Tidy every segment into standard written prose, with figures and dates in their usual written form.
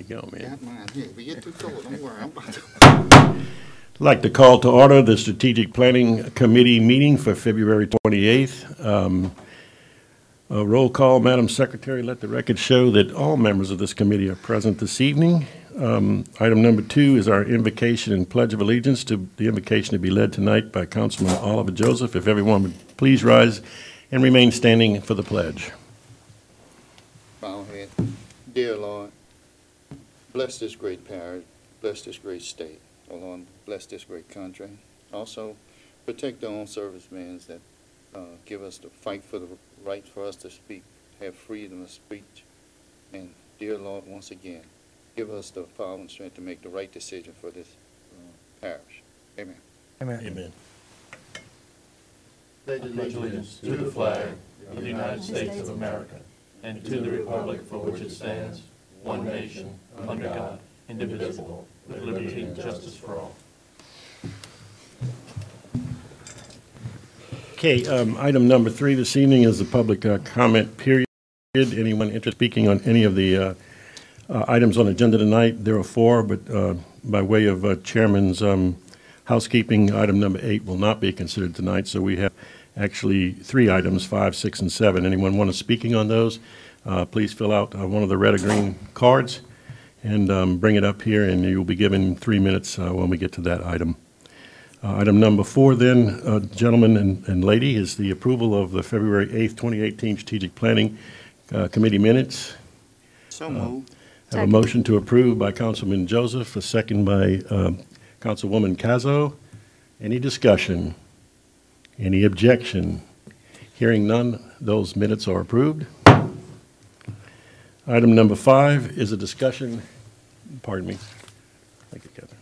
There you go, man. Got mine here. If we get too cold, don't worry. I'm about to. I'd like to call to order the Strategic Planning Committee meeting for February 28th. Roll call, Madam Secretary. Let the record show that all members of this committee are present this evening. Item number 2 is our invocation and pledge of allegiance. To the invocation to be led tonight by Councilman Oliver Joseph. If everyone would please rise and remain standing for the pledge. Bow head. Dear Lord, bless this great parish, bless this great state. Oh Lord, bless this great country. Also, protect the own servicemen that give us the fight for the right for us to speak, have freedom of speech. And dear Lord, once again, give us the power and strength to make the right decision for this parish. Amen. Amen. Amen. Pledge allegiance to the flag of the United States of America and to the republic for which it stands, one nation, under God, indivisible, with liberty and justice for all. Okay, item number 3 this evening is the public comment period. Anyone interested in speaking on any of the items on the agenda tonight? There are 4, but by way of Chairman's housekeeping, item number 8 will not be considered tonight. So we have actually 3 items, 5, 6, and 7. Anyone want to speaking on those? Please fill out one of the red or green cards and bring it up here, and you'll be given 3 minutes when we get to that item. Item number 4 then, gentlemen and lady, is the approval of the February 8th, 2018 Strategic Planning Committee minutes. So moved. I have a motion to approve by Councilman Joseph, a second by Councilwoman Cazzo. Any discussion? Any objection? Hearing none, those minutes are approved. Item number 5 is a discussion, pardon me. Thank you, Catherine.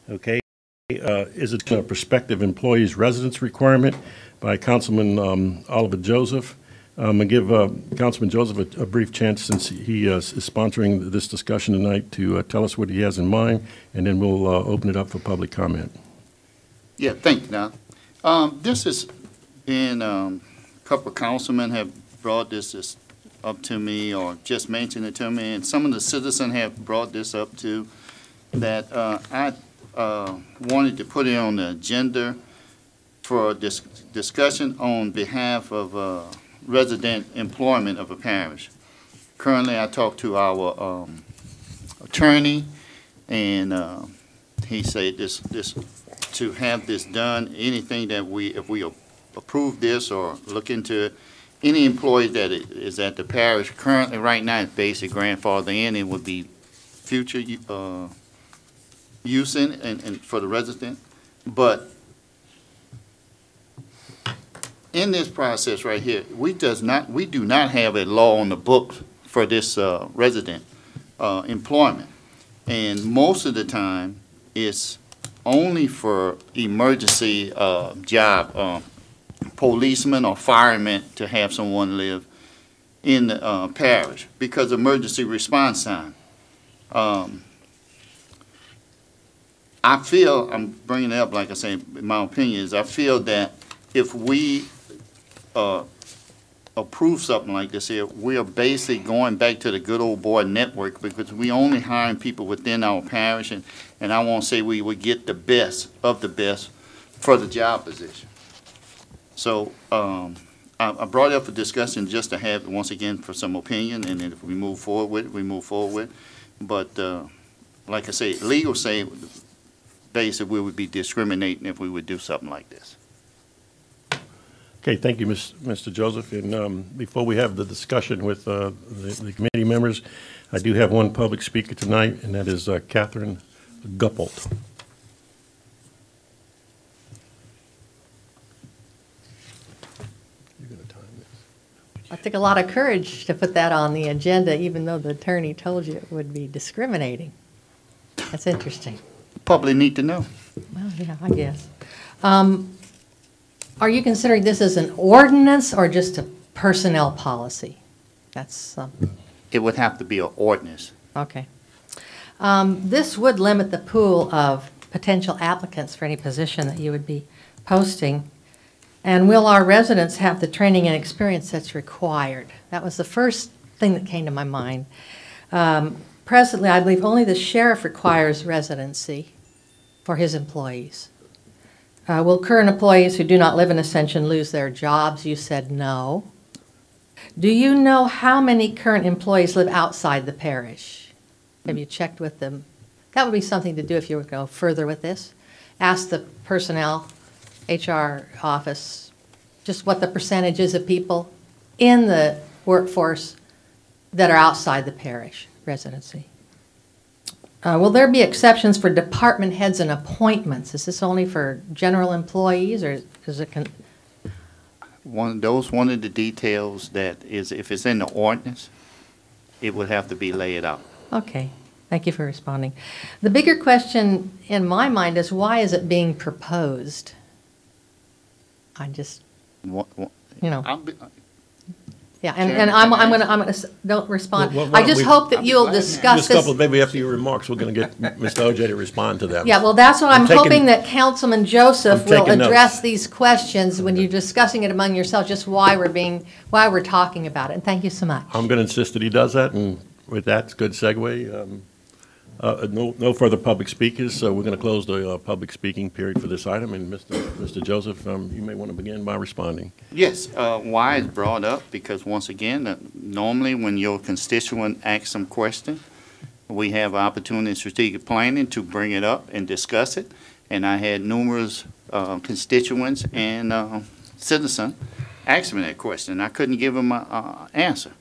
Okay, is it a prospective employee's residence requirement by Councilman Oliver Joseph? I'm going to give Councilman Joseph a brief chance, since he is sponsoring this discussion tonight, to tell us what he has in mind, and then we'll open it up for public comment. Yeah, thank you, Now. This has been, a couple of councilmen have brought this up to me, or just mentioned it to me, and some of the citizens have brought this up too, that I wanted to put it on the agenda for this discussion on behalf of resident employment of a parish. Currently, I talked to our attorney, and he said this to have this done, anything that if we approve this or look into it, any employee that is at the parish currently right now is basic grandfather in, it would be future use and for the resident. But in this process right here, we do not have a law on the books for this resident employment, and most of the time it's only for emergency job, policemen or firemen, to have someone live in the parish because of emergency response time. I feel, I'm bringing it up, like I say, my opinion is, I feel that if we approve something like this here, we are basically going back to the good old boy network, because we only hiring people within our parish, and I won't say we would get the best of the best for the job position. So I brought it up for discussion just to have, once again, for some opinion, and then if we move forward with it, we move forward with it. But like I say, legal say basically we would be discriminating if we would do something like this. Okay, thank you, Mr. Joseph. And before we have the discussion with the committee members, I do have one public speaker tonight, and that is Catherine Guppold. It took a lot of courage to put that on the agenda, even though the attorney told you it would be discriminating. That's interesting. Probably need to know. Well, yeah, I guess. Are you considering this as an ordinance or just a personnel policy? That's It would have to be an ordinance. okay. This would limit the pool of potential applicants for any position that you would be posting. And will our residents have the training and experience that's required? That was the first thing that came to my mind. Presently, I believe only the sheriff requires residency for his employees. Will current employees who do not live in Ascension lose their jobs? You said no. Do you know how many current employees live outside the parish? Have you checked with them? That would be something to do if you were going to go further with this. Ask the personnel, HR office, just what the percentage is of people in the workforce that are outside the parish residency. Will there be exceptions for department heads and appointments? Is this only for general employees, or is it? One of the details that is, if it's in the ordinance, it would have to be laid out. Okay, thank you for responding. The bigger question in my mind is, why is it being proposed? I just, What, yeah, and I'm gonna, don't respond. Well, why I don't just we- hope that you'll discuss Ms. this. Copeland, maybe after your remarks, we're going to get Mr. OJ to respond to them. Yeah, well, that's what I'm taking- hoping that Councilman Joseph I'm will taking notes. address these questions when you're discussing it among yourselves, just why we're talking about it. And thank you so much. I'm going to insist that he does that, and with that, it's a good segue. No further public speakers, so we're going to close the public speaking period for this item. And Mr. Joseph, you may want to begin by responding. Yes, why is brought up, because once again, normally when your constituent asks some question, we have opportunity in strategic planning to bring it up and discuss it. And I had numerous constituents and citizens ask me that question. I couldn't give them an answer,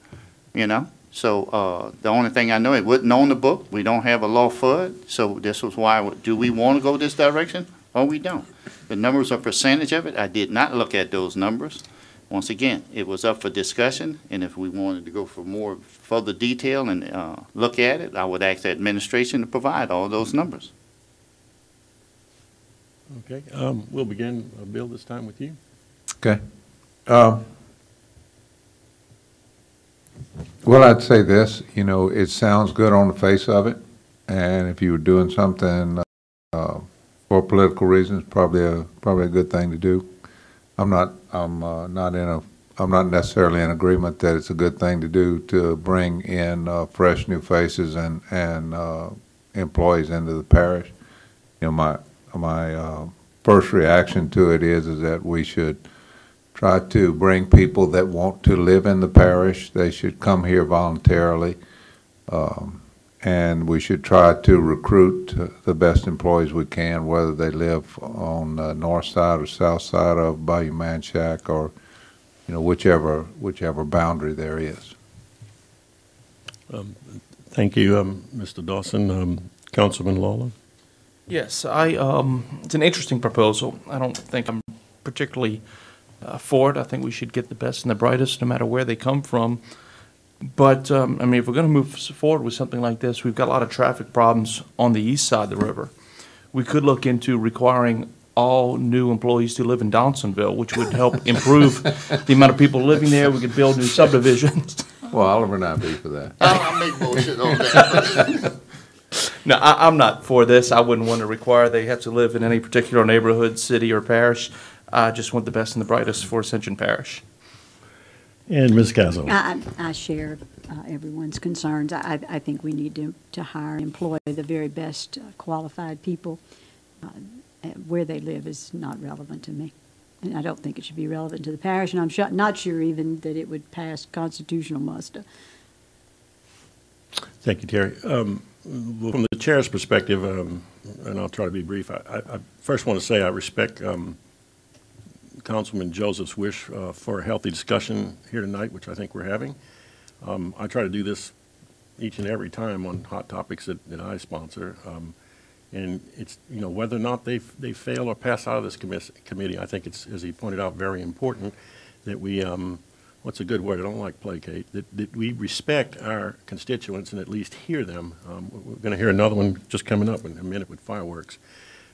you know? So the only thing I know, it wasn't on the book. We don't have a law for it. So this was why, do we want to go this direction or we don't? The numbers are percentage of it. I did not look at those numbers. Once again, it was up for discussion, and if we wanted to go for more further detail and look at it, I would ask the administration to provide all those numbers. Okay, we'll begin, Bill, this time with you. Okay. Well, I'd say this, it sounds good on the face of it, and if you were doing something for political reasons, probably a good thing to do. I'm not necessarily in agreement that it's a good thing to do to bring in fresh new faces and employees into the parish. My first reaction to it is that we should try to bring people that want to live in the parish. They should come here voluntarily, and we should try to recruit the best employees we can, whether they live on the north side or south side of Bayou Manchac, or whichever boundary there is. Thank you, Mr. Dawson. Councilman Lawler? Yes, it's an interesting proposal. I don't think I'm particularly for it. I think we should get the best and the brightest, no matter where they come from. But, if we're going to move forward with something like this, we've got a lot of traffic problems on the east side of the river. We could look into requiring all new employees to live in Dawsonville, which would help improve the amount of people living there. We could build new subdivisions. Well, Oliver and I'd be for that. I'll make motion on that. No, I'm not for this. I wouldn't want to require they have to live in any particular neighborhood, city, or parish. I just want the best and the brightest for Ascension Parish. And Ms. Cazzo? I share everyone's concerns. I think we need to hire and employ the very best qualified people. Where they live is not relevant to me. And I don't think it should be relevant to the parish, and I'm not sure even that it would pass constitutional muster. Thank you, Terry. From the chair's perspective, and I'll try to be brief, I first want to say I respect Councilman Joseph's wish for a healthy discussion here tonight, which I think we're having. I try to do this each and every time on hot topics that I sponsor. And it's, whether or not they fail or pass out of this committee, I think it's, as he pointed out, very important that we, what's a good word? I don't like placate, that we respect our constituents and at least hear them. We're going to hear another one just coming up in a minute with fireworks.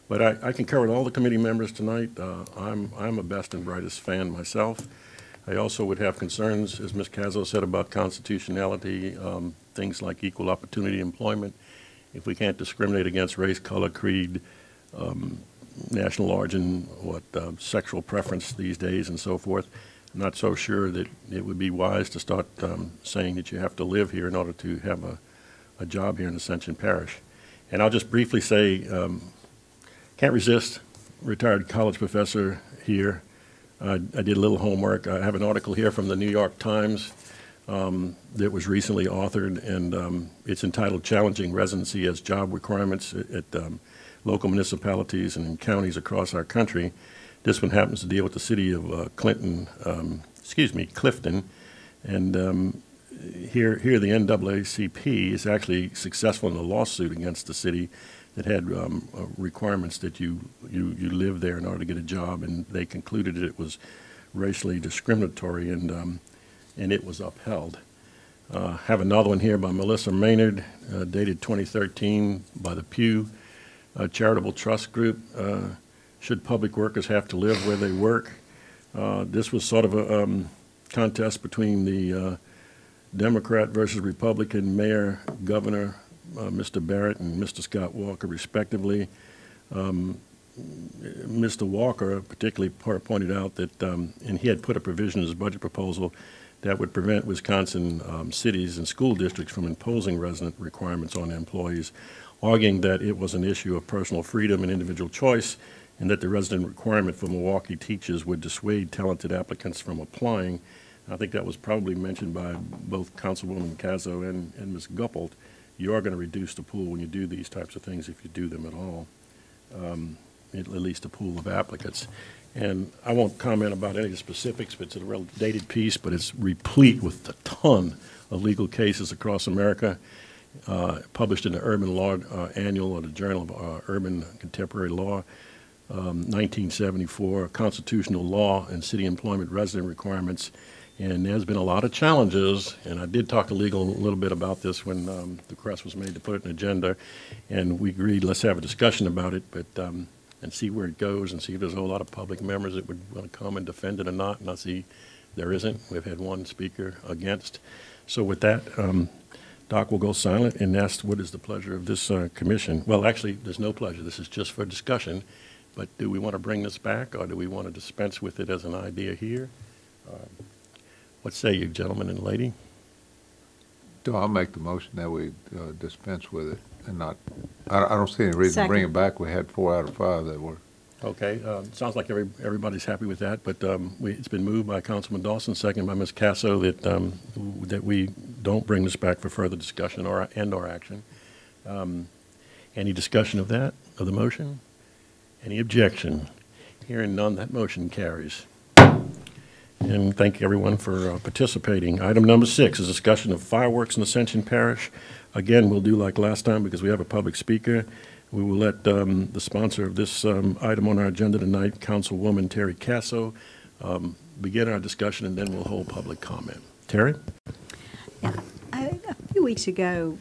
But I concur with all the committee members tonight. I'm a best and brightest fan myself. I also would have concerns, as Ms. Cazzo said, about constitutionality, things like equal opportunity employment. If we can't discriminate against race, color, creed, national origin, sexual preference these days and so forth, not so sure that it would be wise to start saying that you have to live here in order to have a job here in Ascension Parish. And I'll just briefly say, can't resist, retired college professor here. I did a little homework. I have an article here from the New York Times that was recently authored, and it's entitled Challenging Residency as Job Requirements at Local Municipalities and in Counties Across Our Country. This one happens to deal with the city of Clifton, and here the NAACP is actually successful in a lawsuit against the city that had requirements that you live there in order to get a job, and they concluded that it was racially discriminatory, and it was upheld. Have another one here by Melissa Maynard, dated 2013, by the Pew Charitable Trust Group. Should public workers have to live where they work? This was sort of a contest between the Democrat versus Republican mayor, governor, Mr. Barrett and Mr. Scott Walker, respectively. Mr. Walker particularly pointed out that, and he had put a provision in his budget proposal that would prevent Wisconsin cities and school districts from imposing resident requirements on employees, arguing that it was an issue of personal freedom and individual choice, and that the resident requirement for Milwaukee teachers would dissuade talented applicants from applying. I think that was probably mentioned by both Councilwoman Cazzo and Ms. Guppold. You are going to reduce the pool when you do these types of things, if you do them at all, at least a pool of applicants. And I won't comment about any of the specifics, but it's a real dated piece, but it's replete with a ton of legal cases across America, published in the Urban Law Annual or the Journal of Urban Contemporary Law, 1974, Constitutional Law and City Employment Resident Requirements. And there's been a lot of challenges, and I did talk to legal a little bit about this when the request was made to put it in the agenda, and we agreed let's have a discussion about it, but and see where it goes and see if there's a whole lot of public members that would want to come and defend it or not, and I see there isn't. We've had one speaker against. So with that, Doc will go silent and ask what is the pleasure of this commission. Well, actually, there's no pleasure. This is just for discussion, but do we want to bring this back, or do we want to dispense with it as an idea here? What say you, gentlemen and lady? I'll make the motion that we dispense with it and not, I don't see any reason to bring it back. We had 4 out of 5 that were. Okay, sounds like everybody's happy with that, but it's been moved by Councilman Dawson, second by Ms. Casso, that we don't bring this back for further discussion or action. Any discussion of that, of the motion? Any objection? Hearing none, that motion carries. And thank everyone for participating. Item number 6 is discussion of fireworks in Ascension Parish. Again, we'll do like last time because we have a public speaker. We will let the sponsor of this item on our agenda tonight, Councilwoman Terry Casso, begin our discussion, and then we'll hold public comment. Terry? Yeah. A few weeks ago,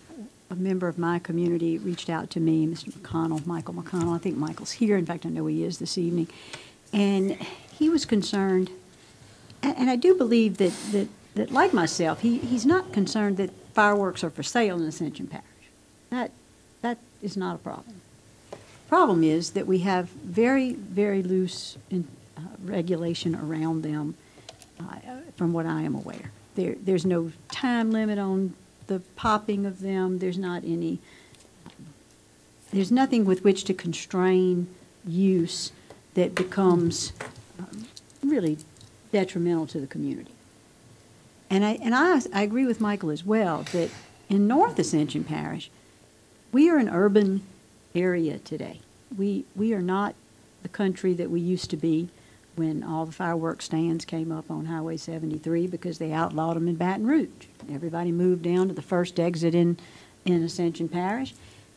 a member of my community reached out to me, Mr. McConnell, Michael McConnell. I think Michael's here. In fact, I know he is this evening. And he was concerned. And I do believe that like myself, he's not concerned that fireworks are for sale in Ascension Parish. That is not a problem. Problem is that we have very, very loose regulation around them, from what I am aware. There's no time limit on the popping of them. There's nothing with which to constrain use that becomes really detrimental to the community. And I agree with Michael as well that in North Ascension Parish, we are an urban area today. We are not the country that we used to be when all the fireworks stands came up on Highway 73 because they outlawed them in Baton Rouge. Everybody moved down to the first exit in Ascension Parish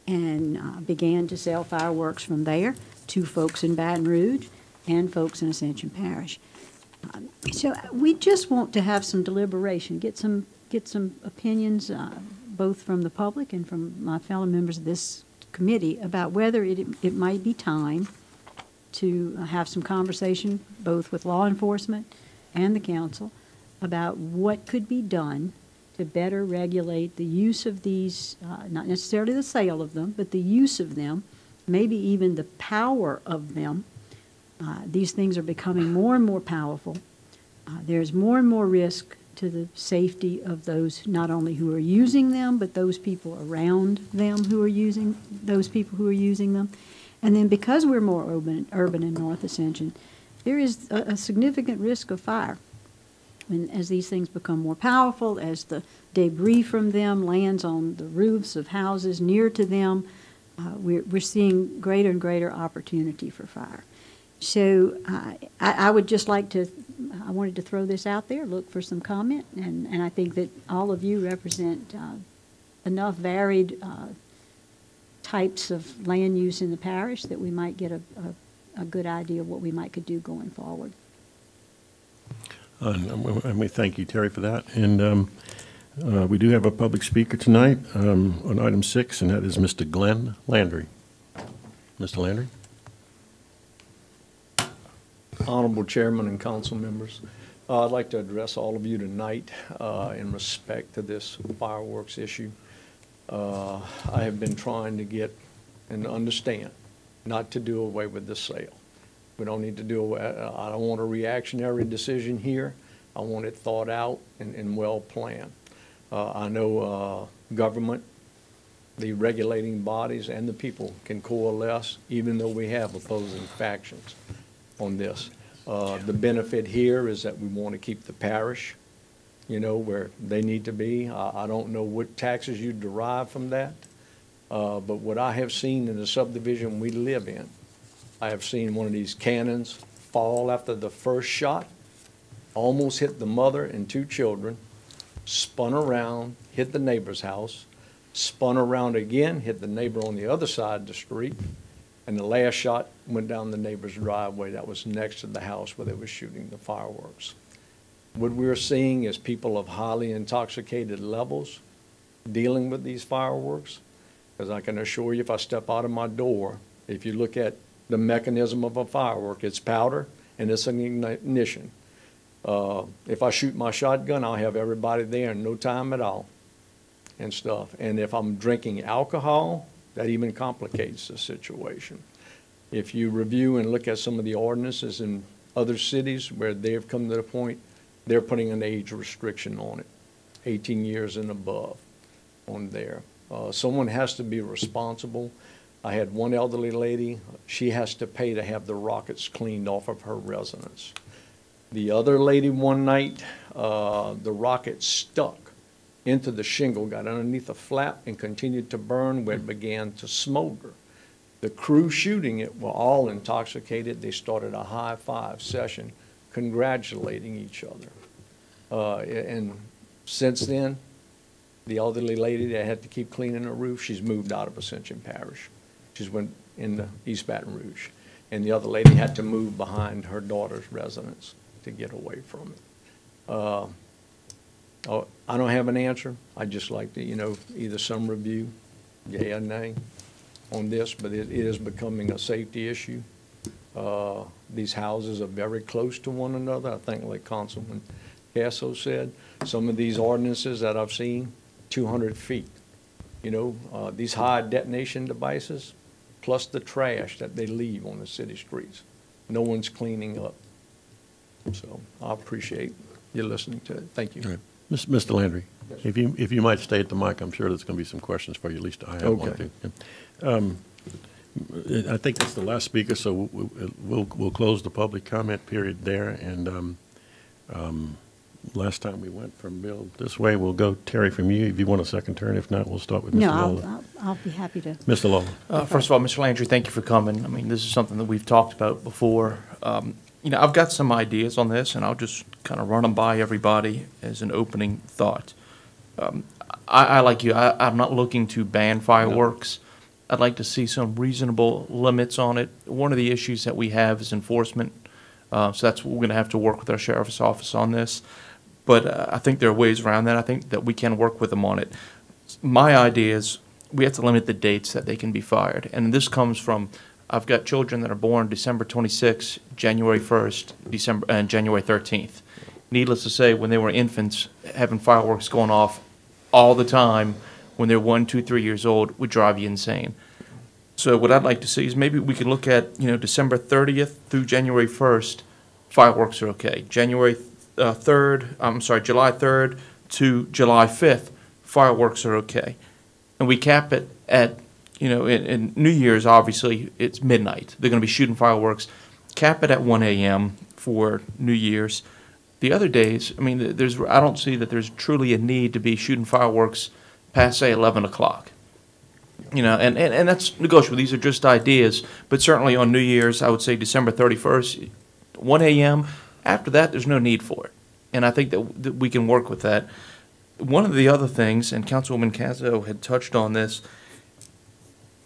and began to sell fireworks from there to folks in Baton Rouge and folks in Ascension Parish. So we just want to have some deliberation, get some opinions, both from the public and from my fellow members of this committee, about whether it might be time to have some conversation, both with law enforcement and the council, about what could be done to better regulate the use of these, not necessarily the sale of them, but the use of them, maybe even the power of them. These things are becoming more and more powerful. There's more and more risk to the safety of those not only who are using them, but those people around them who are using them. And then because we're more urban in North Ascension, there is a significant risk of fire. And as these things become more powerful, as the debris from them lands on the roofs of houses near to them, we're seeing greater and greater opportunity for fire. So I would just like to, I wanted to throw this out there, look for some comment, and I think that all of you represent enough varied types of land use in the parish that we might get a good idea of what we might could do going forward. And we thank you, Terry, for that. And we do have a public speaker tonight on item 6, and that is Mr. Glenn Landry. Mr. Landry? Honorable Chairman and council members, I'd like to address all of you tonight in respect to this fireworks issue. I have been trying to get and understand not to do away with the sale. We don't need to do, I don't want a reactionary decision here. I want it thought out and well planned. I know government, the regulating bodies, and the people can coalesce, even though we have opposing factions on this. The benefit here is that we want to keep the parish, you know, where they need to be. I don't know what taxes you derive from that, but what I have seen in the subdivision we live in, I have seen one of these cannons fall after the first shot, almost hit the mother and 2 children, spun around, hit the neighbor's house, spun around again, hit the neighbor on the other side of the street, and the last shot went down the neighbor's driveway that was next to the house where they were shooting the fireworks. What we're seeing is people of highly intoxicated levels dealing with these fireworks. Because I can assure you, if I step out of my door, if you look at the mechanism of a firework, it's powder and it's an ignition. If I shoot my shotgun, I'll have everybody there in no time at all and stuff. And if I'm drinking alcohol, that even complicates the situation. If you review and look at some of the ordinances in other cities where they've come to the point, they're putting an age restriction on it, 18 years and above on there. Someone has to be responsible. I had one elderly lady, she has to pay to have the rockets cleaned off of her residence. The other lady one night, the rocket stuck into the shingle, got underneath the flap and continued to burn where it began to smolder. The crew shooting it were all intoxicated. They started a high five session congratulating each other. And since then, the elderly lady that had to keep cleaning her roof, she's moved out of Ascension Parish. She's went into East Baton Rouge. And the other lady had to move behind her daughter's residence to get away from it. I don't have an answer. I'd just like to, you know, either some review, yea or nay, on this, but it is becoming a safety issue. These houses are very close to one another. I think like Councilman Casso said, some of these ordinances that I've seen, 200 feet. You know, these high detonation devices, plus the trash that they leave on the city streets. No one's cleaning up. So I appreciate you listening to it. Thank you. All right. Mr. Landry, yes, if you might stay at the mic, I'm sure there's going to be some questions for you. At least I have one too. I think that's the last speaker, so we'll close the public comment period there. And last time we went from Bill this way, we'll go Terry from you if you want a second turn. If not, we'll start with Mr. Lawler. No, I'll be happy to. Mr. Lawler. First of all, Mr. Landry, thank you for coming. I mean, this is something that we've talked about before. You know, I've got some ideas on this, and I'll just kind of run them by everybody as an opening thought. I like you, I'm not looking to ban fireworks. No. I'd like to see some reasonable limits on it. One of the issues that we have is enforcement. So that's what we're going to have to work with our sheriff's office on this. But I think there are ways around that. I think that we can work with them on it. My idea is we have to limit the dates that they can be fired. And this comes from, I've got children that are born December 26th, January 1st, and January 13th. Needless to say, when they were infants, having fireworks going off all the time when they're 1, 2, 3 years old would drive you insane. So what I'd like to see is maybe we could look at, you know, December 30th through January 1st, fireworks are okay. January July 3rd to July 5th, fireworks are okay. And we cap it at, in New Year's, obviously, it's midnight. They're going to be shooting fireworks. Cap it at 1 a.m. for New Year's. The other days, I mean, I don't see that there's truly a need to be shooting fireworks past, say, 11 o'clock. And that's negotiable. These are just ideas. But certainly on New Year's, I would say December 31st, 1 a.m. After that, there's no need for it. And I think that we can work with that. One of the other things, and Councilwoman Cazzo had touched on this,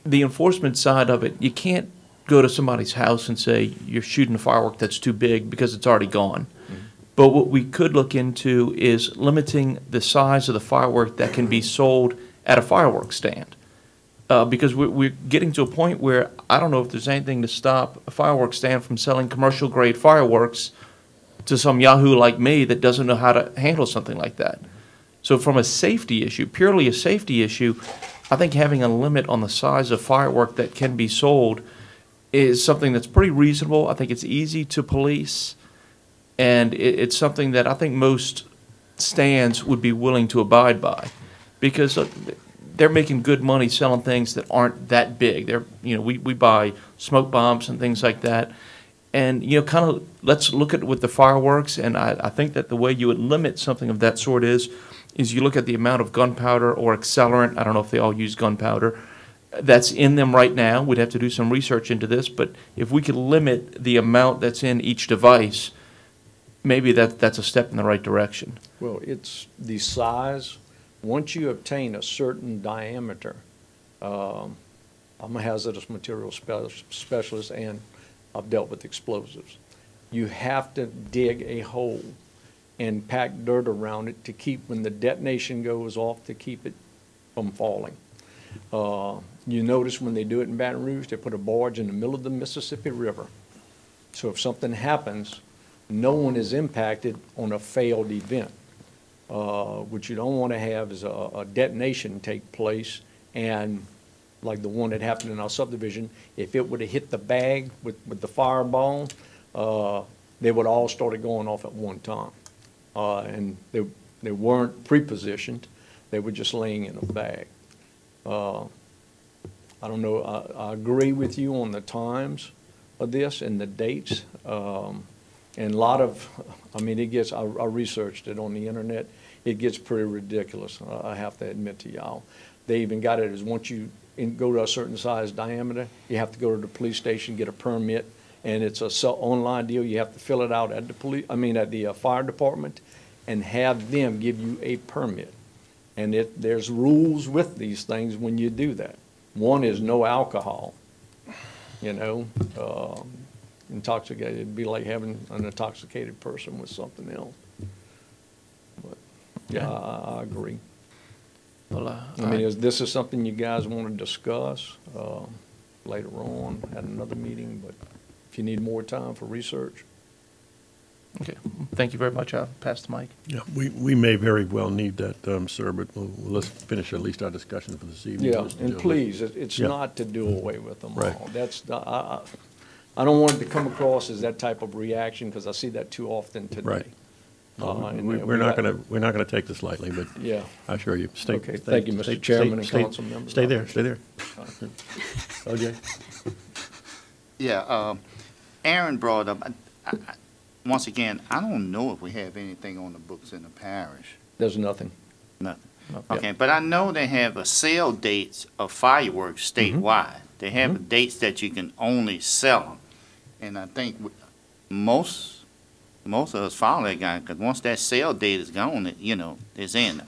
the enforcement side of it, you can't go to somebody's house and say you're shooting a firework that's too big because it's already gone. Mm-hmm. But what we could look into is limiting the size of the firework that can be sold at a fireworks stand. Because we're getting to a point where I don't know if there's anything to stop a fireworks stand from selling commercial-grade fireworks to some yahoo like me that doesn't know how to handle something like that. So from a safety issue, purely a safety issue, I think having a limit on the size of firework that can be sold is something that's pretty reasonable. I think it's easy to police, and it's something that I think most stands would be willing to abide by, because they're making good money selling things that aren't that big. We buy smoke bombs and things like that. And, kind of let's look at with the fireworks. And I think that the way you would limit something of that sort is you look at the amount of gunpowder or accelerant. I don't know if they all use gunpowder that's in them right now. We'd have to do some research into this. But if we could limit the amount that's in each device, maybe that's a step in the right direction. Well, it's the size. Once you obtain a certain diameter, I'm a hazardous materials specialist, and I've dealt with explosives. You have to dig a hole and pack dirt around it to keep, when the detonation goes off, to keep it from falling. You notice when they do it in Baton Rouge, they put a barge in the middle of the Mississippi River. So if something happens, no one is impacted on a failed event. What you don't want to have is a detonation take place, and like the one that happened in our subdivision, if it would have hit the bag with the fireball, they would all started going off at one time. And they weren't pre-positioned, they were just laying in a bag. I don't know, I agree with you on the times of this and the dates. And a lot of, it gets, I researched it on the internet. It gets pretty ridiculous, I have to admit to y'all. They even got it as once you go to a certain size diameter, you have to go to the police station, get a permit, and it's a online deal. You have to fill it out at the fire department, and have them give you a permit. And there's rules with these things when you do that. One is no alcohol. Intoxicated, it'd be like having an intoxicated person with something else. But yeah, I agree. Well, this is something you guys want to discuss later on at another meeting, but if you need more time for research. Okay, thank you very much. I'll pass the mic. Yeah, we may very well need that, sir, but let's finish at least our discussion for this evening. Yeah, and please, it's not to do away with them Right. all. I don't want it to come across as that type of reaction, because I see that too often today. Right. And We're not going to take this lightly, but Yeah. I assure you. Okay, thank you, Mr. Chairman and council members. Stay there. OJ? Yeah, Aaron brought up, once again, I don't know if we have anything on the books in the parish. There's nothing. Nothing. Yeah. Okay, but I know they have a sale dates of fireworks statewide. They have dates that you can only sell them. And I think most of us follow that guy, because once that sale date is gone, it's in.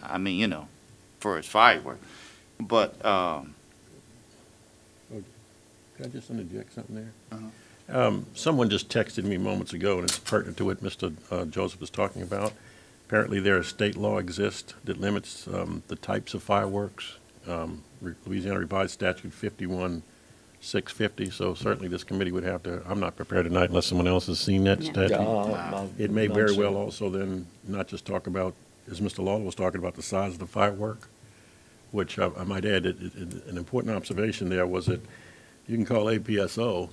For its fireworks. But, Can I just interject something there? Someone just texted me moments ago, and it's pertinent to what Mr. Joseph was talking about. Apparently, there a state law exists that limits the types of fireworks. Louisiana Revised Statute 51-650. So certainly, this committee would have to. I'm not prepared tonight unless someone else has seen that statute. It may very well also then not just talk about, as Mr. Lawler was talking about, the size of the firework, which I might add, an important observation there was that you can call APSO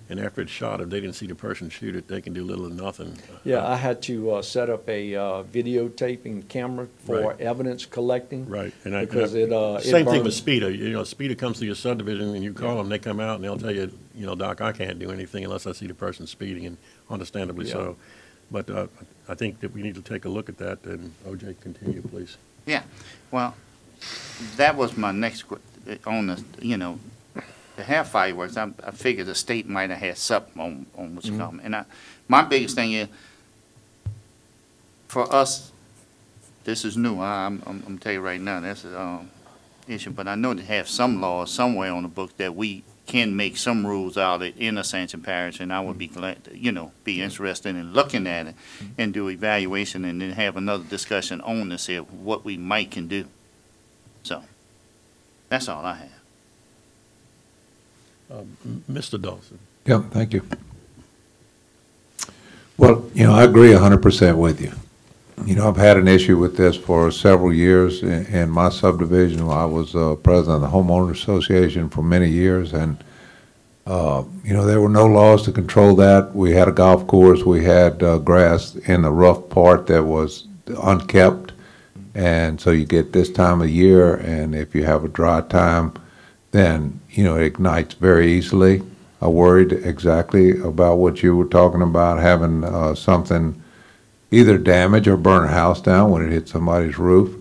And after it's shot, if they didn't see the person shoot it, they can do little or nothing. Yeah, I had to set up a videotaping camera for Right. evidence collecting. Right. Because it Same thing burned. with Speeder. You know, Speeder comes to your subdivision and you call them, they come out and they'll tell you, you know, Doc, I can't do anything unless I see the person speeding, and understandably Yeah. so. But I think that we need to take a look at that, and OJ, continue, please. Yeah, well, that was my next, on the, you know, to have fireworks, I figured the state might have had something on what's coming. And my biggest thing is, for us, this is new, I'm telling you right now, that's an issue, but I know they have some laws somewhere on the book that we can make some rules out of in Ascension Parish, and I would be glad, to, you know, be interested in looking at it and do evaluation and then have another discussion on this here, what we might can do. So, that's all I have. Mr. Dawson. Yeah, thank you. Well, you know, I agree 100% with you. You know, I've had an issue with this for several years in my subdivision. I was president of the homeowner association for many years, and you know, there were no laws to control that. We had a golf course. We had grass in the rough part that was unkept, and so you get this time of year, and if you have a dry time, then you know it ignites very easily. I worried exactly about what you were talking about, having something either damage or burn a house down when it hits somebody's roof.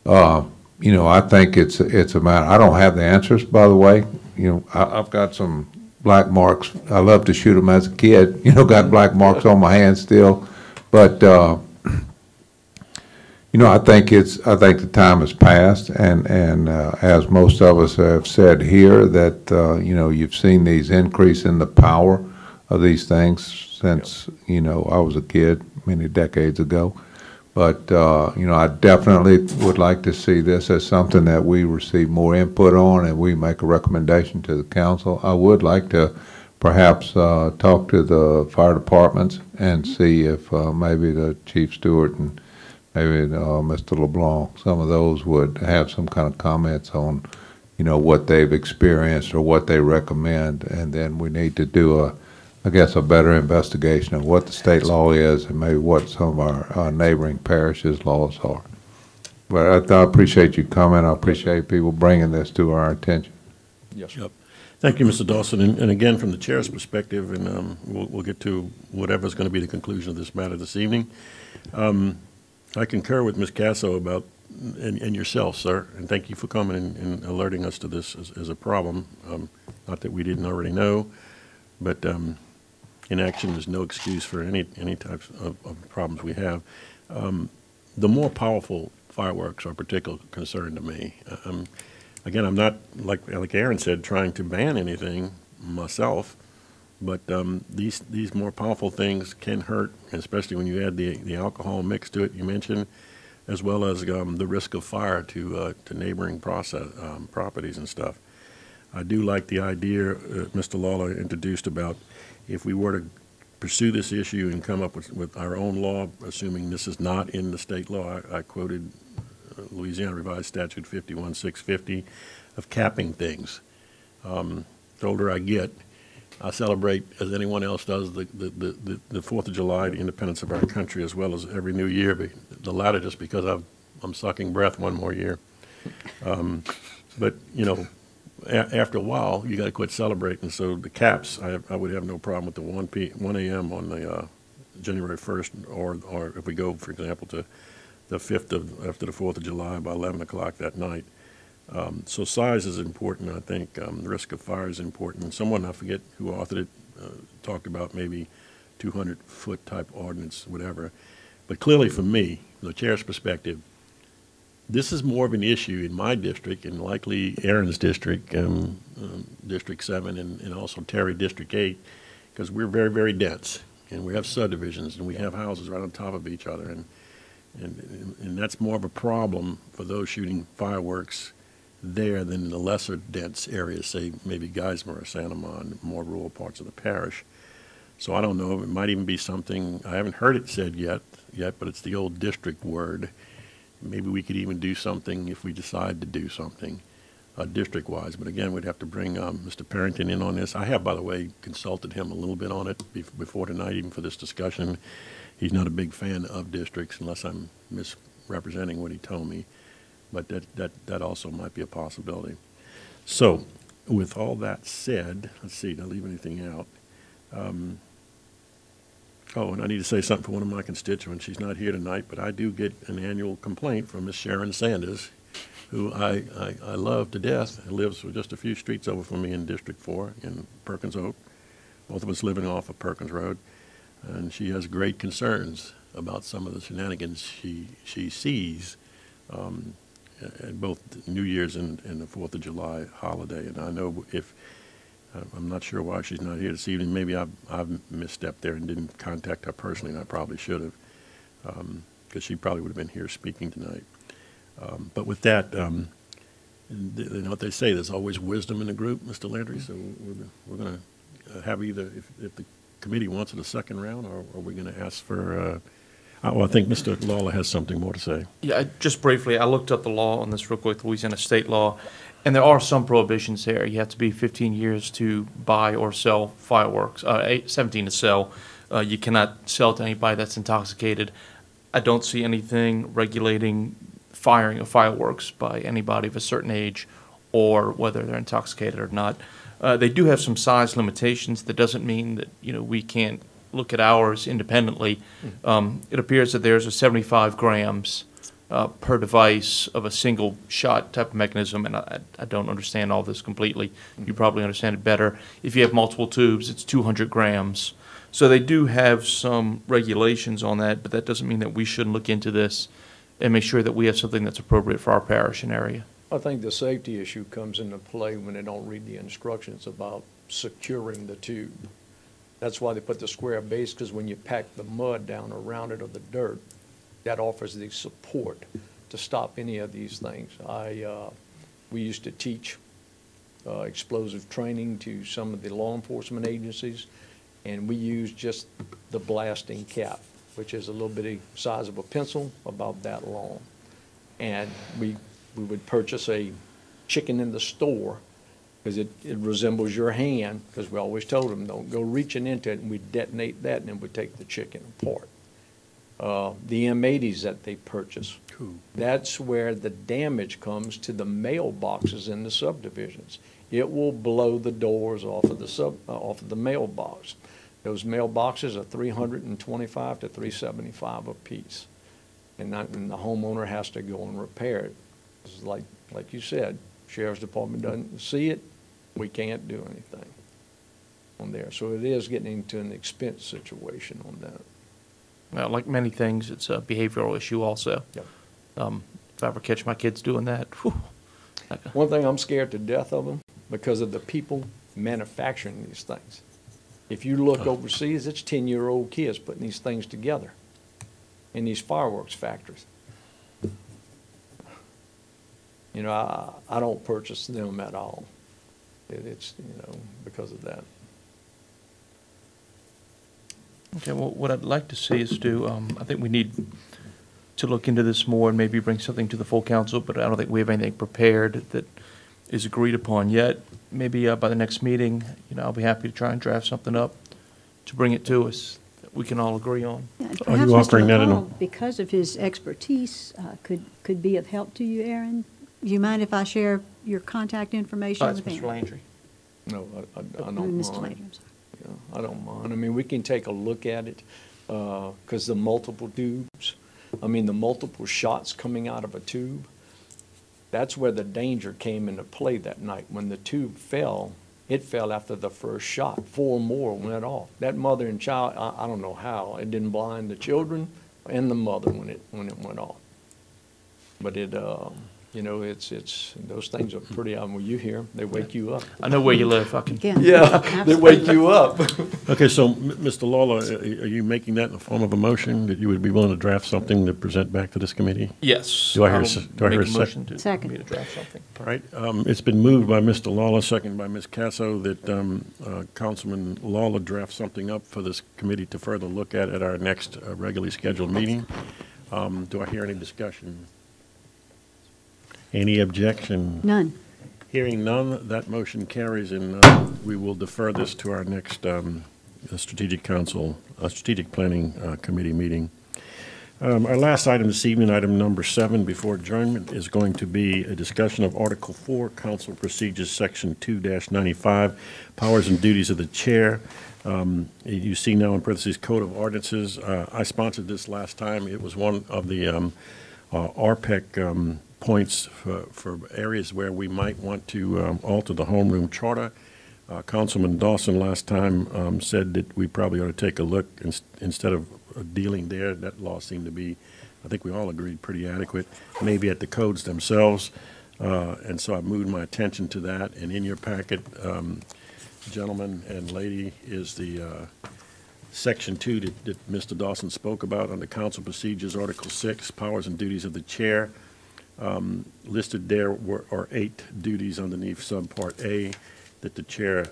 You know, I think it's a matter. I don't have the answers, by the way. You know, I've got some black marks. I love to shoot them as a kid. You know, got black marks on my hands still, but you know, I think the time has passed, and as most of us have said here, that you know, you've seen these increase in the power of these things since you know I was a kid many decades ago. But you know, I definitely would like to see this as something that we receive more input on, and we make a recommendation to the council. I would like to perhaps talk to the fire departments and see if maybe the Chief Stewart and maybe Mr. LeBlanc, some of those would have some kind of comments on, you know, what they've experienced or what they recommend, and then we need to do I guess, a better investigation of what the state law is and maybe what some of our neighboring parishes' laws are. But I appreciate you coming. I appreciate people bringing this to our attention. Yes, sir. Yep. Thank you, Mr. Dawson. And again, from the chair's perspective, and we'll get to whatever's going to be the conclusion of this matter this evening. I concur with Ms. Casso about, and yourself, sir, and thank you for coming and alerting us to this as a problem. Not that we didn't already know, but inaction is no excuse for any types of problems we have. The more powerful fireworks are a particular concern to me. Again, I'm not, like Aaron said, trying to ban anything myself, but these more powerful things can hurt, especially when you add the alcohol mix to it, you mentioned, as well as the risk of fire to neighboring properties and stuff. I do like the idea Mr. Lawler introduced about if we were to pursue this issue and come up with our own law, assuming this is not in the state law. I quoted Louisiana Revised Statute 51650 of capping things. The older I get, I celebrate, as anyone else does, the 4th of July, the independence of our country, as well as every new year. But the latter just because I'm sucking breath one more year. But, you know, after a while, you got to quit celebrating. So the caps, I would have no problem with the 1 a.m. on the January 1st, or if we go, for example, to the 5th after the 4th of July by 11 o'clock that night. So size is important. I think the risk of fire is important. Someone, I forget who authored it, talked about maybe 200-foot type ordinance, whatever. But clearly for me, from the chair's perspective, this is more of an issue in my district and likely Aaron's district, District 7, and also Terry District 8, because we're very, very dense, and we have subdivisions, and we have houses right on top of each other, and that's more of a problem for those shooting fireworks there than in the lesser dense areas, say maybe Geismar or Santa Mon, more rural parts of the parish. So I don't know, it might even be something, I haven't heard it said yet, but it's the old district word. Maybe we could even do something if we decide to do something district-wise. But again, we'd have to bring Mr. Parrington in on this. I have, by the way, consulted him a little bit on it before tonight, even for this discussion. He's not a big fan of districts unless I'm misrepresenting what he told me. But that also might be a possibility. So, with all that said, let's see, did I leave anything out? Oh, and I need to say something for one of my constituents. She's not here tonight, but I do get an annual complaint from Miss Sharon Sanders, who I love to death, and lives just a few streets over from me in District 4 in Perkins Oak. Both of us living off of Perkins Road. And she has great concerns about some of the shenanigans she sees at both New Year's and the 4th of July holiday. And I know I'm not sure why she's not here this evening. Maybe I've misstepped there and didn't contact her personally, and I probably should have, because she probably would have been here speaking tonight. But with that, you know what they say, there's always wisdom in the group, Mr. Landry, so we're going to have either, if the committee wants it, a second round, or are we going to ask for, I think Mr. Lawler has something more to say. Yeah, just briefly, I looked up the law on this real quick, Louisiana state law, and there are some prohibitions there. You have to be 15 years to buy or sell fireworks, 17 to sell. You cannot sell to anybody that's intoxicated. I don't see anything regulating firing of fireworks by anybody of a certain age or whether they're intoxicated or not. They do have some size limitations. That doesn't mean that, we can't look at ours independently. It appears that there's a 75 grams per device of a single shot type of mechanism, and I don't understand all this completely. You probably understand it better. If you have multiple tubes, it's 200 grams. So they do have some regulations on that, but that doesn't mean that we shouldn't look into this and make sure that we have something that's appropriate for our parish and area. I think the safety issue comes into play when they don't read the instructions about securing the tube. That's why they put the square base, because when you pack the mud down around it or the dirt, that offers the support to stop any of these things. We used to teach explosive training to some of the law enforcement agencies, and we used just the blasting cap, which is a little bitty size of a pencil, about that long. And we would purchase a chicken in the store, because it resembles your hand, because we always told them, don't go reaching into it, and we'd detonate that, and then we'd take the chicken apart. The M80s that they purchase, that's where the damage comes to the mailboxes in the subdivisions. It will blow the doors off of the mailbox. Those mailboxes are $325 to $375 a piece, and the homeowner has to go and repair it. It's like you said, Sheriff's Department doesn't see it, we can't do anything on there. So it is getting into an expense situation on that. Well, like many things, it's a behavioral issue also. Yep. If I ever catch my kids doing that, whew. One thing, I'm scared to death of them because of the people manufacturing these things. If you look overseas, it's 10-year-old kids putting these things together in these fireworks factories. I don't purchase them at all. It's because of that. Okay, well, what I'd like to see is I think we need to look into this more and maybe bring something to the full council, but I don't think we have anything prepared that is agreed upon yet. Maybe by the next meeting, I'll be happy to try and draft something up to bring it to us that we can all agree on. Yeah, and Are you perhaps Mr. offering that in a- McCall, because of his expertise, could be of help to you, Aaron? Do you mind if I share your contact information That's with him? Mr. Landry. No, I don't Mr. mind. Landry, I'm sorry. Yeah, I don't mind. I mean, we can take a look at it, because the multiple tubes, the multiple shots coming out of a tube, that's where the danger came into play that night. When the tube fell, it fell after the first shot. 4 more went off. That mother and child, I don't know how, it didn't blind the children and the mother when it went off. But it, it's those things are pretty, when you hear them, they wake you up. I know where you live. I can. Yeah, they wake you up. Okay, so, Mr. Lawler, are you making that in the form of a motion, that you would be willing to draft something to present back to this committee? Yes. Do I hear a I'll se- do I hear make a motion to Second. me to draft something. All right, it's been moved by Mr. Lawler, second by Ms. Casso, that Councilman Lawler draft something up for this committee to further look at our next regularly scheduled meeting. Do I hear any discussion? Any objection? None. Hearing none, that motion carries, and we will defer this to our next Strategic Planning Committee meeting. Our last item this evening, item number 7 before adjournment, is going to be a discussion of Article 4, Council Procedures, Section 2-95, Powers and Duties of the Chair. You see now in parentheses Code of Ordinances. I sponsored this last time. It was one of the RPEC points for areas where we might want to alter the homeroom charter. Councilman Dawson last time said that we probably ought to take a look instead of dealing there. That law seemed to be, I think we all agreed, pretty adequate, maybe at the codes themselves. And so I moved my attention to that. And in your packet, gentlemen and lady, is the Section 2 that Mr. Dawson spoke about under Council Procedures, Article 6, Powers and Duties of the Chair. Listed there are 8 duties underneath Subpart A that the chair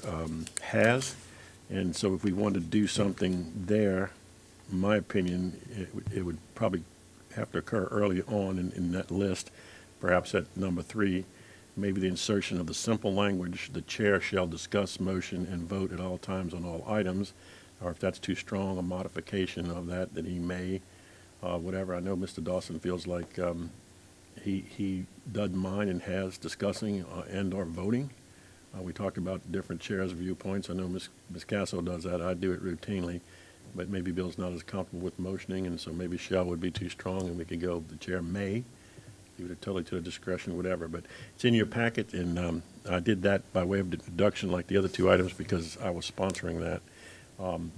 has. And so if we want to do something there, in my opinion, it would probably have to occur early on in that list, perhaps at number 3, maybe the insertion of the simple language, the chair shall discuss, motion, and vote at all times on all items, or if that's too strong, a modification of that he may, whatever. I know Mr. Dawson feels like he doesn't mind and has discussing and or voting. We talked about different chairs' viewpoints. I know Ms. Casso does that. I do it routinely, but maybe Bill's not as comfortable with motioning, and so maybe shall would be too strong, and we could go, the chair may, leave it totally to the discretion, whatever. But it's in your packet, and I did that by way of introduction like the other 2 items because I was sponsoring that.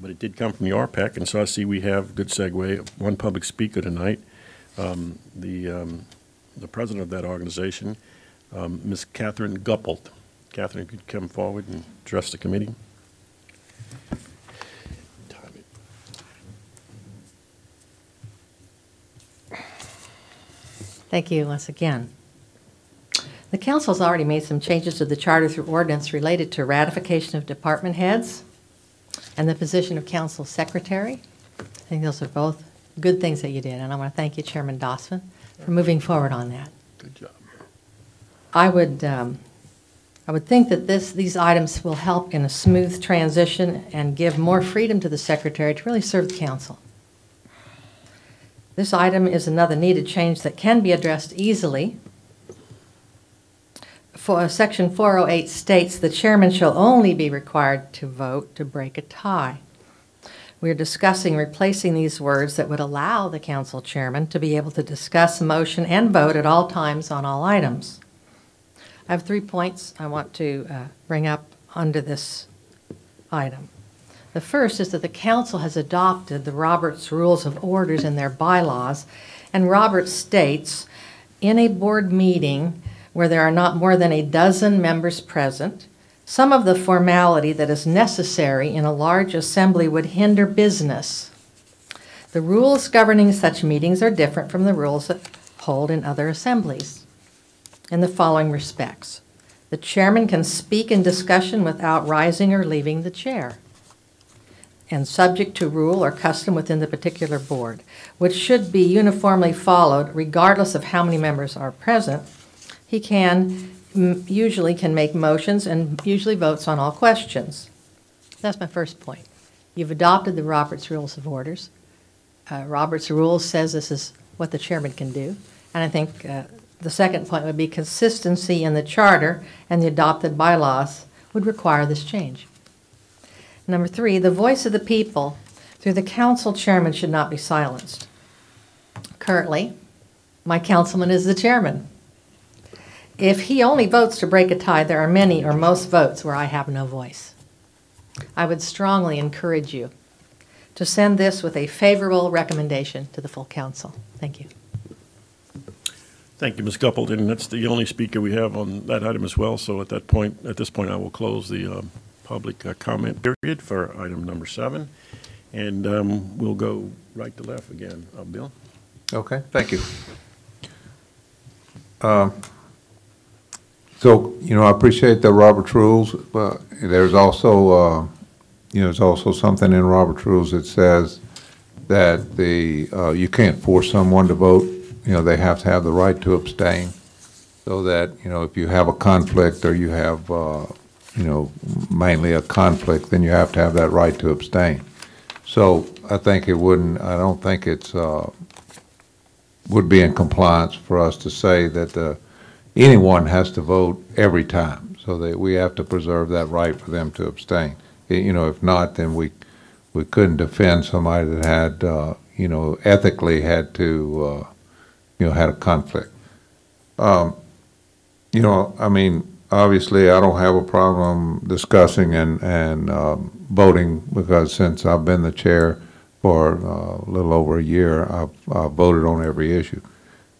But it did come from the RPEC, and so I see we have, good segue, one public speaker tonight, the president of that organization, Ms. Catherine Guppold. Catherine, if you'd come forward and address the committee. Thank you once again. The council's already made some changes to the charter through ordinance related to ratification of department heads and the position of council secretary. I think those are both good things that you did, and I want to thank you, Chairman Dawson, for moving forward on that. Good job. I would think that these items will help in a smooth transition and give more freedom to the secretary to really serve the council. This item is another needed change that can be addressed easily. For Section 408 states the chairman shall only be required to vote to break a tie. We are discussing replacing these words that would allow the council chairman to be able to discuss, motion, and vote at all times on all items. I have 3 points I want to bring up under this item. The first is that the council has adopted the Roberts Rules of Orders in their bylaws, and Roberts states, in a board meeting where there are not more than a dozen members present, some of the formality that is necessary in a large assembly would hinder business. The rules governing such meetings are different from the rules that hold in other assemblies in the following respects. The chairman can speak in discussion without rising or leaving the chair, and subject to rule or custom within the particular board, which should be uniformly followed regardless of how many members are present. He usually can make motions and usually votes on all questions. That's my first point. You've adopted the Roberts Rules of Orders. Roberts Rules says this is what the chairman can do. And I think the second point would be consistency in the charter and the adopted bylaws would require this change. Number 3, the voice of the people through the council chairman should not be silenced. Currently, my councilman is the chairman. If he only votes to break a tie, there are many or most votes where I have no voice. I would strongly encourage you to send this with a favorable recommendation to the full council. Thank you. Thank you, Ms. Guppold, and that's the only speaker we have on that item as well. So at this point, I will close the public comment period for item number 7, and we'll go right to left again. Bill? Okay, thank you. So, I appreciate the Roberts Rules, but there's also, there's also something in Roberts Rules that says that you can't force someone to vote. They have to have the right to abstain. so that, if you have a conflict or you have, mainly a conflict, then you have to have that right to abstain. So I think I don't think it's, would be in compliance for us to say that anyone has to vote every time, so that we have to preserve that right for them to abstain. If not, then we couldn't defend somebody that had, ethically had to, had a conflict. Obviously, I don't have a problem discussing and voting, because since I've been the chair for a little over a year, I've voted on every issue.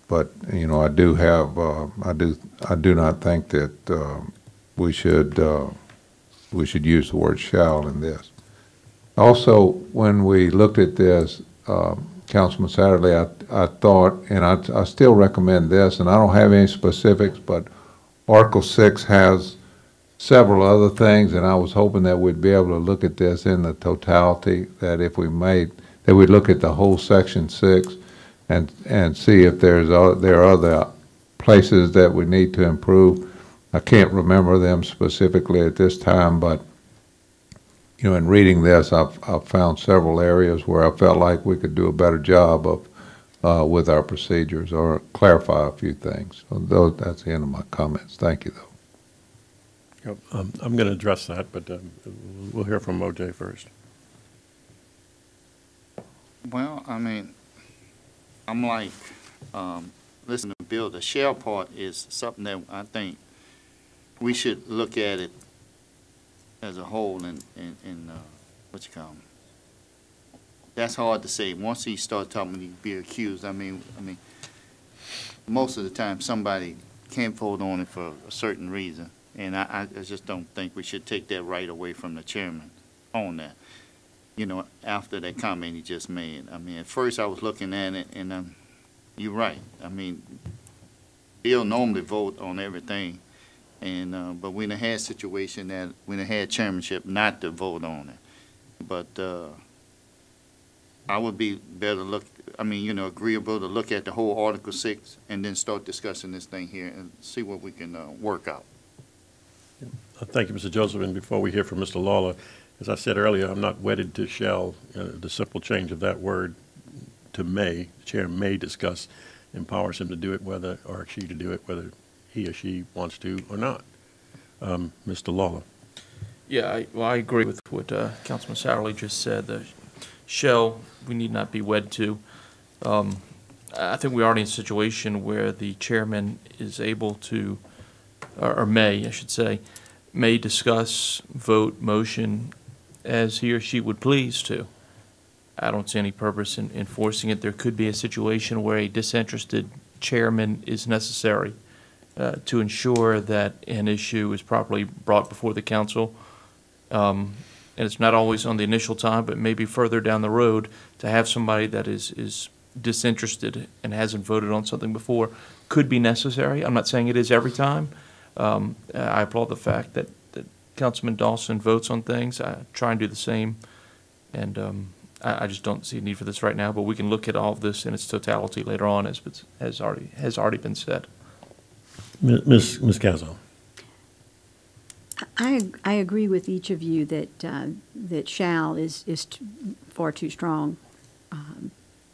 But I do have, I do not think that we should use the word shall in this. Also, when we looked at this, Councilman Satterley, I thought, and I still recommend this, and I don't have any specifics, but Article 6 has several other things, and I was hoping that we'd be able to look at this in the totality, that if we that we'd look at the whole Section 6 and see if there are other places that we need to improve. I can't remember them specifically at this time, but in reading this, I've found several areas where I felt like we could do a better job of with our procedures or clarify a few things. So that's the end of my comments. Thank you, though. I'm going to address that, but we'll hear from OJ first. Well, I'm like, listen to Bill, the shall part is something that I think we should look at it as a whole and what you call them. That's hard to say. Once he starts talking, he be accused. Most of the time somebody can't vote on it for a certain reason, and I just don't think we should take that right away from the chairman on that. After that comment he just made. At first I was looking at it, and you're right. Bill normally vote on everything, and but we done had a situation that we done had chairmanship not to vote on it. But I would be better agreeable to look at the whole Article 6 and then start discussing this thing here and see what we can work out. Thank you, Mr. Joseph. And before we hear from Mr. Lawler, as I said earlier, I'm not wedded to shall. The simple change of that word to may, the chair may discuss, empowers him to do it, whether, or she to do it, whether he or she wants to or not. Mr. Lawler. Yeah, I agree with what Councilman Satterley just said. The shall, we need not be wed to. I think we're already in a situation where the chairman is able to, or may, I should say, may discuss, vote, motion as he or she would please to. I don't see any purpose in enforcing it. There could be a situation where a disinterested chairman is necessary to ensure that an issue is properly brought before the council. And it's not always on the initial time, but maybe further down the road, to have somebody that is disinterested and hasn't voted on something before could be necessary. I'm not saying it is every time. I applaud the fact that Councilman Dawson votes on things. I try and do the same, and I just don't see a need for this right now. But we can look at all of this in its totality later on, as has already been said. Ms. Casal. I agree with each of you that shall is far too strong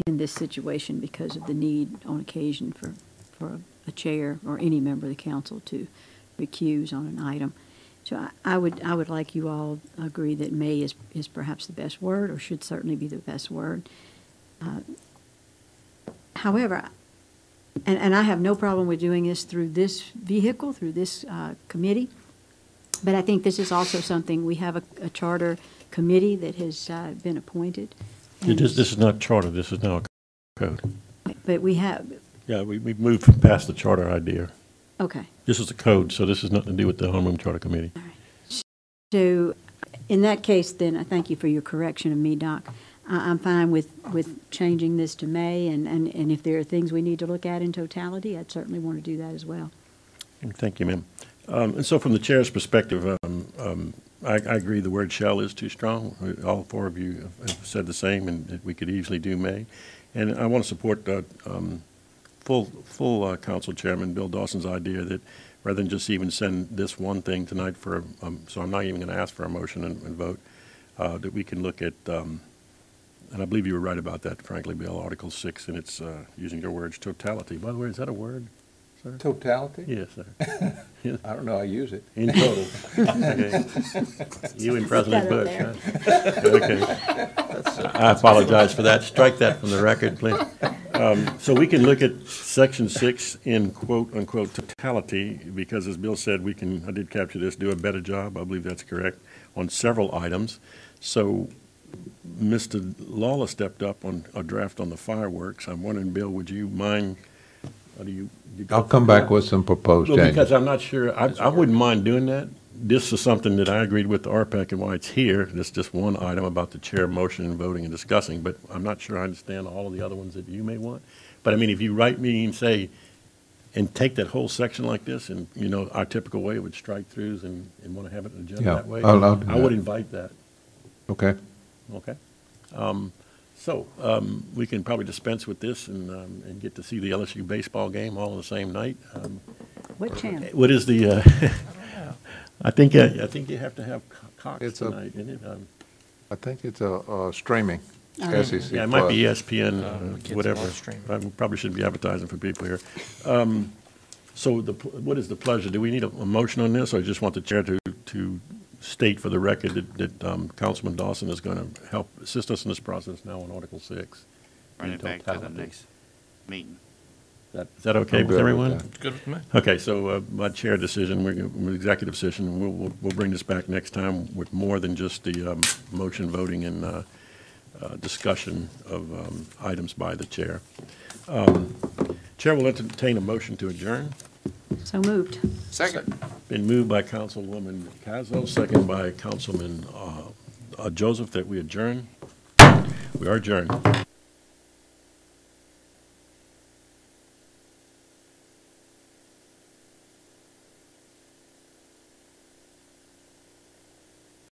in this situation because of the need on occasion for a chair or any member of the council to recuse on an item. So I would like you all agree that may is perhaps the best word, or should certainly be the best word. However, and I have no problem with doing this through this vehicle, through this committee, but I think this is also something, we have a charter committee that has been appointed. This is not charter, this is now a code. But we have. Yeah, we moved past the charter idea. Okay. This is a code, so this has nothing to do with the Homeroom Charter Committee. All right. So in that case, then, I thank you for your correction of me, Doc. I'm fine with changing this to may, and if there are things we need to look at in totality, I'd certainly want to do that as well. Thank you, ma'am. And so from the chair's perspective, I agree the word shall is too strong. All four of you have said the same, and that we could easily do may. And I want to support full council chairman, Bill Dawson's idea that rather than just even send this one thing tonight for, so I'm not even going to ask for a motion and vote, that we can look at, and I believe you were right about that, frankly, Bill, Article 6, and it's, using your words, totality. By the way, is that a word, sir? Totality? Yes, sir. I don't know, I use it. In total. Okay. You and President Bush, huh? Okay. I apologize for that. Strike that from the record, please. So we can look at Section 6 in quote-unquote totality, because as Bill said, we can, I did capture this, do a better job, I believe that's correct, on several items. So Mr. Lawler stepped up on a draft on the fireworks. I'm wondering, Bill, would you mind, or do you go I'll come through back that? with some proposed Well, because changes. I'm not sure, I wouldn't mind doing that. This is something that I agreed with the RPAC and why it's here. It's just one item about the chair motion and voting and discussing, but I'm not sure I understand all of the other ones that you may want. But I mean, if you write me and say, and take that whole section like this and, you know, our typical way with strike-throughs and want to have it in the agenda Yeah, that way, I'll do I would that. invite that, Okay, okay? We can probably dispense with this and get to see the LSU baseball game all on the same night. What channel? What is the, I think you have to have Cox It's a- tonight, isn't it? I think it's a streaming, Oh. SEC Yeah, it might be Plus. ESPN, kids whatever. live stream. I probably shouldn't be advertising for people here. So what is the pleasure? Do we need a motion on this, or just want the chair to state for the record that Councilman Dawson is going to help assist us in this process now on Article 6? Bring in it back to the totality? next meeting. Is that okay I'm with good with everyone? that. It's good with me. Okay, so by chair decision, with executive session, we'll bring this back next time with more than just the motion, voting, and discussion of items by the chair. Chair will entertain a motion to adjourn. So moved. Second. Been moved by Councilwoman Cazzo, second by Councilman Joseph, that we adjourn. We are adjourned.